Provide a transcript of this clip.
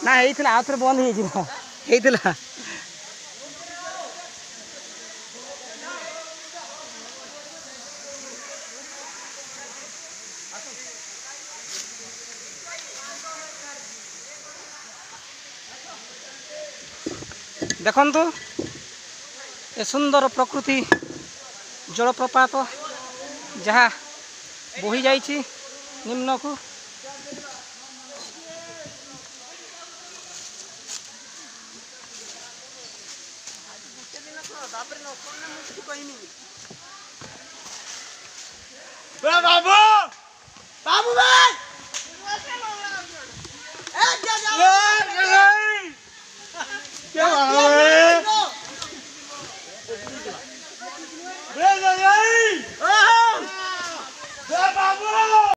ना ହେଇଥିଲା ଆଉ ଥରେ ବନ୍ଦ ହେଇଯିବ ହେଇଥିଲା। देखंतु ए सुंदर प्रकृति जलप्रपात जहाँ बोही जाइछि निम्न को बाबू बाबू भाई बाबू